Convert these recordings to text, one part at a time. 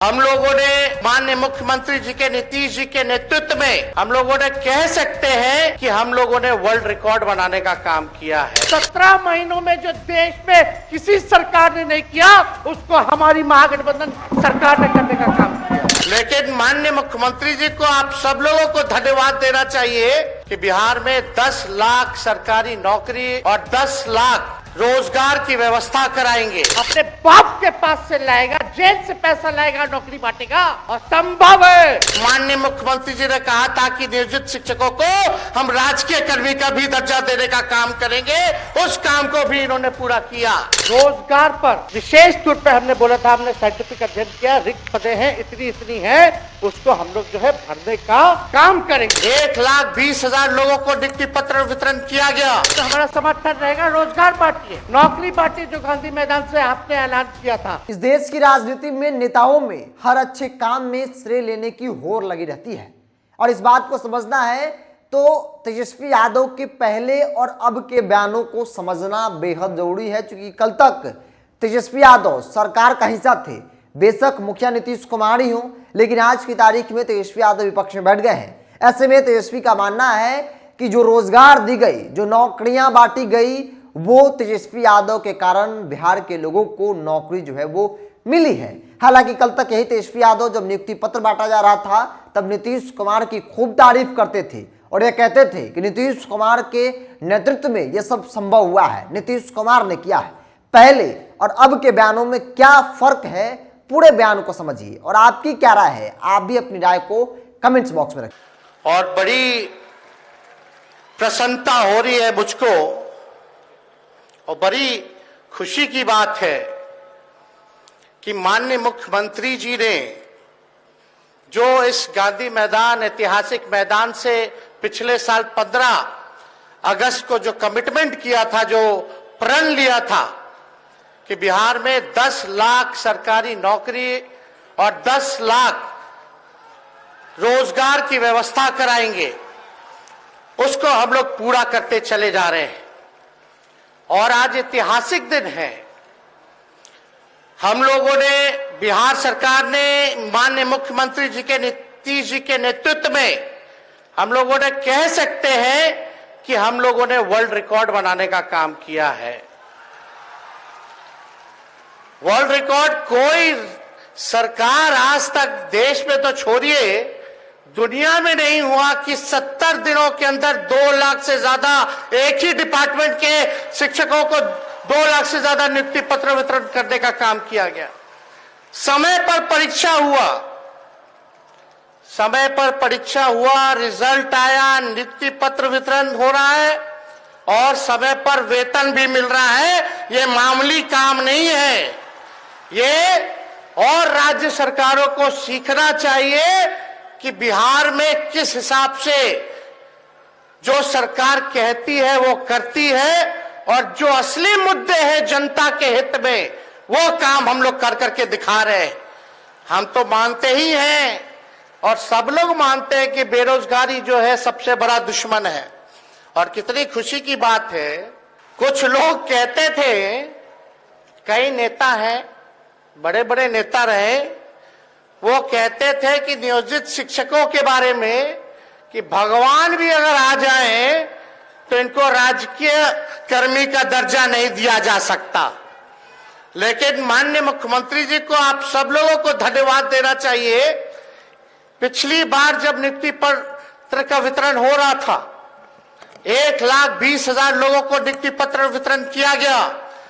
हम लोगों ने माननीय मुख्यमंत्री जी के नीतीश जी के नेतृत्व में हम लोगों ने कह सकते हैं कि हम लोगों ने वर्ल्ड रिकॉर्ड बनाने का काम किया है। 17 महीनों में जो देश में किसी सरकार ने नहीं किया उसको हमारी महागठबंधन सरकार ने करने का काम किया। लेकिन माननीय मुख्यमंत्री जी को आप सब लोगों को धन्यवाद देना चाहिए कि बिहार में 10 लाख सरकारी नौकरी और 10 लाख रोजगार की व्यवस्था कराएंगे। अपने बाप के पास से लाएगा, जेल से पैसा लाएगा, नौकरी बांटेगा और संभव है। माननीय मुख्यमंत्री जी ने कहा था कि नियोजित शिक्षकों को हम राजकीय कर्मी का भी दर्जा देने का काम करेंगे, उस काम को भी इन्होंने पूरा किया। रोजगार पर विशेष तौर पे हमने बोला था, हमने साइंटिफिक अध्ययन किया, रिक्त पदे हैं इतनी है, उसको हम लोग जो है भरने का काम करेंगे। 1,20,000 लोगों को नियुक्ति पत्र वितरण किया गया। तो हमारा समर्थन रहेगा, रोजगार बांटिए, नौकरी बांटिए, जो गांधी मैदान से आपने ऐलान किया था। इस देश की राजनीति में नेताओं में हर अच्छे काम में श्रेय लेने की होड़ लगी रहती है और इस बात को समझना है तो तेजस्वी यादव के पहले और अब के बयानों को समझना बेहद जरूरी है, क्योंकि कल तक तेजस्वी यादव सरकार का हिस्सा थे। बेशक मुखिया नीतीश कुमार ही हो, लेकिन आज की तारीख में तेजस्वी यादव विपक्ष में बैठ गए हैं। ऐसे में तेजस्वी का मानना है कि जो रोजगार दी गई, जो नौकरियां बांटी गई, वो तेजस्वी यादव के कारण बिहार के लोगों को नौकरी जो है वो मिली है। हालांकि कल तक यही तेजस्वी यादव जब नियुक्ति पत्र बांटा जा रहा था तब नीतीश कुमार की खूब तारीफ करते थे और ये कहते थे कि नीतीश कुमार के नेतृत्व में यह सब संभव हुआ है, नीतीश कुमार ने किया है। पहले और अब के बयानों में क्या फर्क है, पूरे बयान को समझिए और आपकी क्या राय है, आप भी अपनी राय को कमेंट्स बॉक्स में रखिए। और बड़ी प्रसन्नता हो रही है मुझको और बड़ी खुशी की बात है कि माननीय मुख्यमंत्री जी ने जो इस गांधी मैदान, ऐतिहासिक मैदान से पिछले साल 15 अगस्त को जो कमिटमेंट किया था, जो प्रण लिया था कि बिहार में 10 लाख सरकारी नौकरी और 10 लाख रोजगार की व्यवस्था कराएंगे, उसको हम लोग पूरा करते चले जा रहे हैं। और आज ऐतिहासिक दिन है। हम लोगों ने, बिहार सरकार ने माननीय मुख्यमंत्री जी के नीतीश जी के नेतृत्व में हम लोगों ने कह सकते हैं कि हम लोगों ने वर्ल्ड रिकॉर्ड बनाने का काम किया है। वर्ल्ड रिकॉर्ड कोई सरकार आज तक देश में तो छोड़िए, दुनिया में नहीं हुआ कि 70 दिनों के अंदर 2 लाख से ज्यादा एक ही डिपार्टमेंट के शिक्षकों को 2 लाख से ज्यादा नियुक्ति पत्र वितरण करने का काम किया गया। समय पर परीक्षा हुआ, समय पर परीक्षा हुआ, रिजल्ट आया, नियुक्ति पत्र वितरण हो रहा है और समय पर वेतन भी मिल रहा है। ये मामूली काम नहीं है। ये और राज्य सरकारों को सीखना चाहिए कि बिहार में किस हिसाब से जो सरकार कहती है वो करती है और जो असली मुद्दे हैं जनता के हित में, वो काम हम लोग कर करके दिखा रहे हैं। हम तो मानते ही हैं और सब लोग मानते हैं कि बेरोजगारी जो है सबसे बड़ा दुश्मन है। और कितनी खुशी की बात है, कुछ लोग कहते थे, कई नेता हैं, बड़े बड़े नेता रहे, वो कहते थे कि नियोजित शिक्षकों के बारे में कि भगवान भी अगर आ जाए तो इनको राजकीय कर्मी का दर्जा नहीं दिया जा सकता। लेकिन माननीय मुख्यमंत्री जी को आप सब लोगों को धन्यवाद देना चाहिए। पिछली बार जब नियुक्ति पत्र का वितरण हो रहा था, 1,20,000 लोगों को नियुक्ति पत्र वितरण किया गया,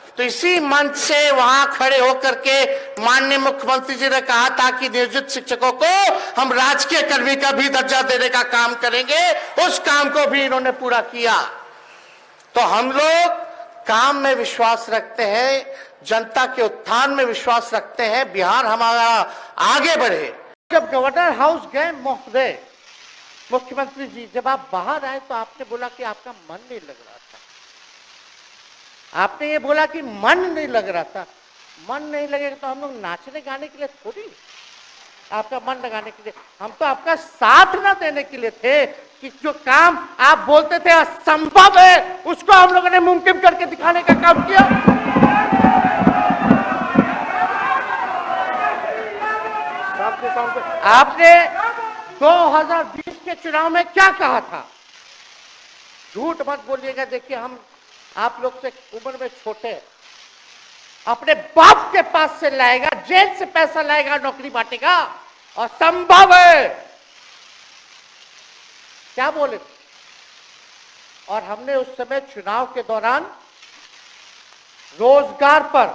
तो इसी मंच से वहां खड़े होकर के माननीय मुख्यमंत्री जी ने कहा था कि नियोजित शिक्षकों को हम राजकीय कर्मी का भी दर्जा देने का काम करेंगे, उस काम को भी इन्होंने पूरा किया। तो हम लोग काम में विश्वास रखते हैं, जनता के उत्थान में विश्वास रखते हैं, बिहार हमारा आगे बढ़े। जब गवर्नर हाउस गए महोदय मुख्यमंत्री जी, जब आप बाहर आए तो आपने बोला कि आपका मन नहीं लग रहा था। आपने ये बोला कि मन नहीं लग रहा था। मन नहीं लगेगा तो हम लोग नाचने गाने के लिए थोड़ी, आपका मन लगाने के लिए, हम तो आपका साथ ना देने के लिए थे कि जो काम आप बोलते थे असंभव है, उसको हम लोगों ने मुमकिन करके दिखाने का काम किया। आपने 2020 के चुनाव में क्या कहा था? झूठ मत बोलिएगा। देखिए, हम आप लोग से उम्र में छोटे, अपने बाप के पास से लाएगा, जेल से पैसा लाएगा, नौकरी बांटेगा, और संभव है। क्या बोले थे? और हमने उस समय चुनाव के दौरान रोजगार पर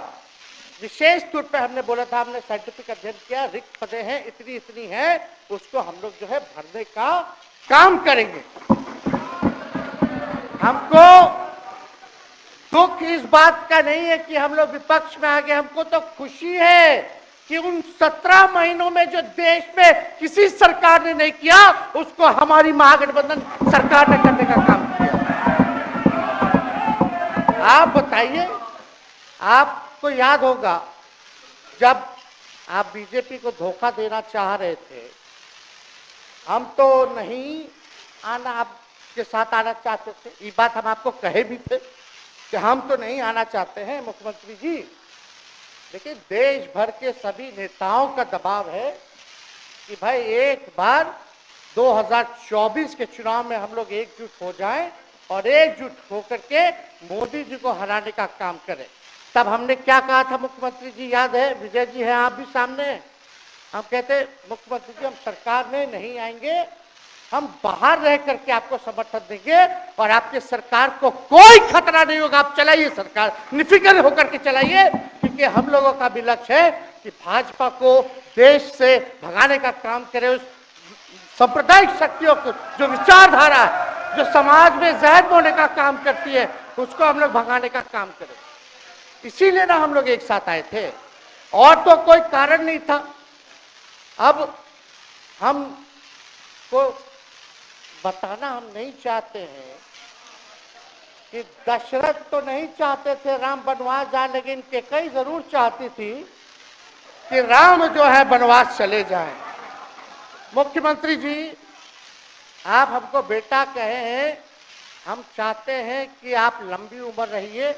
विशेष तौर पे हमने बोला था, हमने साइंटिफिक अध्ययन किया, रिक्त पदें हैं इतनी इतनी है, उसको हम लोग जो है भरने का काम करेंगे। हमको दुख इस बात का नहीं है कि हम लोग विपक्ष में आ गए, हमको तो खुशी है कि उन 17 महीनों में जो देश में किसी सरकार ने नहीं किया, उसको हमारी महागठबंधन सरकार ने करने का काम किया। आप बताइए, आपको याद होगा जब आप बीजेपी को धोखा देना चाह रहे थे, हम तो नहीं आना, आपके साथ आना चाहते थे। ये बात हम आपको कहे भी थे कि हम तो नहीं आना चाहते हैं मुख्यमंत्री जी, लेकिन देश भर के सभी नेताओं का दबाव है कि भाई एक बार 2024 के चुनाव में हम लोग एकजुट हो जाएं और एकजुट होकर के मोदी जी को हराने का काम करें। तब हमने क्या कहा था मुख्यमंत्री जी, याद है? विजय जी हैं, आप भी सामने। हम कहते मुख्यमंत्री जी, हम सरकार में नहीं आएंगे, हम बाहर रह करके आपको समर्थन देंगे और आपके सरकार को कोई खतरा नहीं होगा, आप चलाइए सरकार, निफिक्र होकर के चलाइए, क्योंकि हम लोगों का भी लक्ष्य है कि भाजपा को देश से भगाने का काम करे। उस सांप्रदायिक शक्तियों को, जो विचारधारा है, जो समाज में जहर बोने का काम करती है, उसको हम लोग भगाने का काम करें। इसीलिए ना हम लोग एक साथ आए थे, और तो कोई कारण नहीं था। अब हम को बताना हम नहीं चाहते हैं कि दशरथ तो नहीं चाहते थे राम वनवास जाए, लेकिन कैकेयी जरूर चाहती थी कि राम जो है वनवास चले जाएं। मुख्यमंत्री जी, आप हमको बेटा कहे हैं, हम चाहते हैं कि आप लंबी उम्र रहिए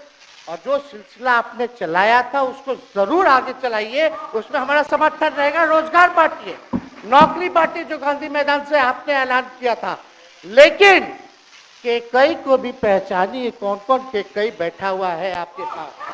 और जो सिलसिला आपने चलाया था उसको जरूर आगे चलाइए, उसमें हमारा समर्थन रहेगा। रोजगार बांटिए, नौकरी बांटिए, जो गांधी मैदान से आपने ऐलान किया था, लेकिन कैकेयी को भी पहचानिए, कौन कौन कैकेयी बैठा हुआ है आपके साथ।